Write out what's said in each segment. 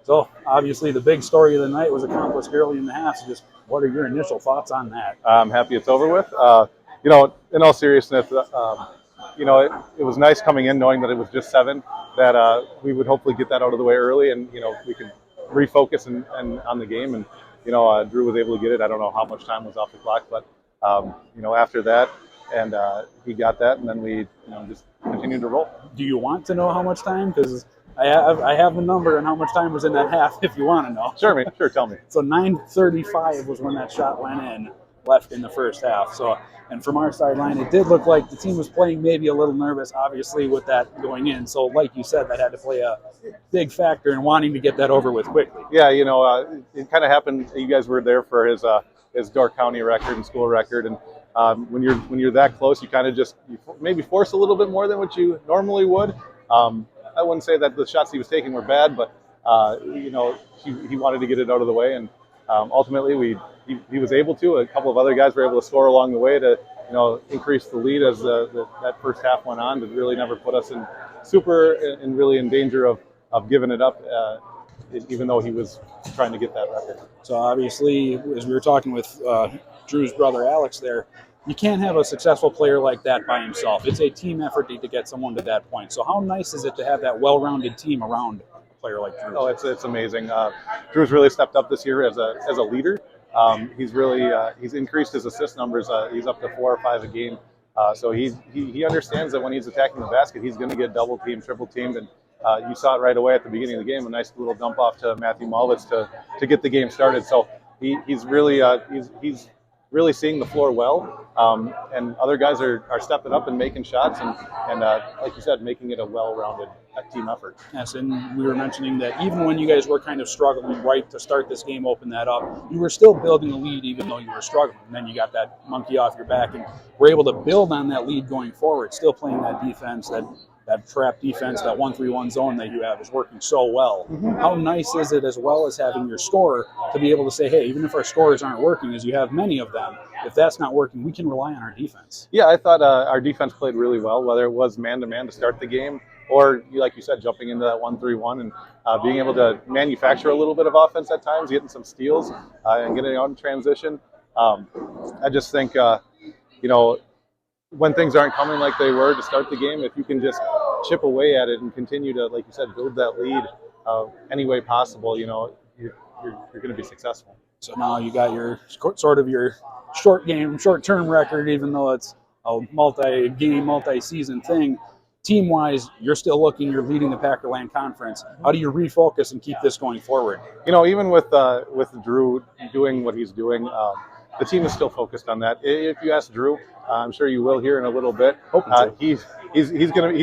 So obviously the big story of the night was accomplished early in the half. So just what are your initial thoughts on that? I'm happy it's over with. In all seriousness, it was nice coming in knowing that it was just 7, that we would hopefully get that out of the way early, and we could refocus and on the game. And Drew was able to get it. I don't know how much time was off the clock, but after that, and he got that, and then we just continued to roll. Do you want to know how much time? Because I have the number and how much time was in that half if you want to know. Sure, mate. Sure, tell me. So 9:35 was when that shot went in, left in the first half. So, and from our sideline, it did look like the team was playing maybe a little nervous, obviously, with that going in. So, like you said, that had to play a big factor in wanting to get that over with quickly. Yeah, it kind of happened. You guys were there for his Door County record and school record, and when you're that close, you kind of just maybe force a little bit more than what you normally would. I wouldn't say that the shots he was taking were bad, but he wanted to get it out of the way, and ultimately he was able to. A couple of other guys were able to score along the way to increase the lead as that first half went on, to really never put us in really in danger of giving it up, even though he was trying to get that record. So obviously, as we were talking with Drew's brother Alex there, you can't have a successful player like that by himself. It's a team effort to get someone to that point. So how nice is it to have that well-rounded team around a player like Drew? Oh, it's amazing. Drew's really stepped up this year as a leader. He's increased his assist numbers. He's up to 4 or 5 a game. So he understands that when he's attacking the basket, he's going to get double teamed, triple teamed, and you saw it right away at the beginning of the game. A nice little dump off to Matthew Malwitz to get the game started. So he's really seeing the floor well, and other guys are stepping up and making shots, and like you said, making it a well-rounded team effort. Yes, and we were mentioning that even when you guys were kind of struggling right to start this game, open that up, you were still building a lead even though you were struggling. And then you got that monkey off your back and were able to build on that lead going forward, still playing that defense, that trap defense, that 1-3-1 zone that you have is working so well. Mm-hmm. How nice is it, as well as having your scorer, to be able to say, hey, even if our scorers aren't working, as you have many of them, if that's not working, we can rely on our defense. Yeah, I thought our defense played really well, whether it was man-to-man to start the game or, like you said, jumping into that 1-3-1 and being able to manufacture a little bit of offense at times, getting some steals and getting out in transition. I just think, when things aren't coming like they were to start the game, if you can just chip away at it and continue to, like you said, build that lead any way possible, you're going to be successful. So now you got your short-term record, even though it's a multi-game, multi-season thing. Team-wise, you're leading the Packerland Conference. How do you refocus and keep this going forward? Even with Drew doing what he's doing, the team is still focused on that. If you ask Drew, I'm sure you will here in a little bit. He's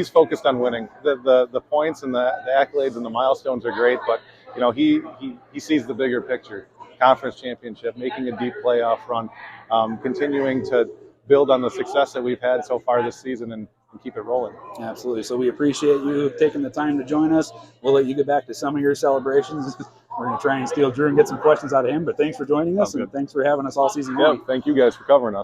focused on winning. The points and the accolades and the milestones are great, but he sees the bigger picture. Conference championship, making a deep playoff run, continuing to build on the success that we've had so far this season and keep it rolling. Absolutely. So we appreciate you taking the time to join us. We'll let you get back to some of your celebrations. We're going to try and steal Drew and get some questions out of him, but thanks for joining us, and thanks for having us all season long. Yeah, thank you guys for covering us.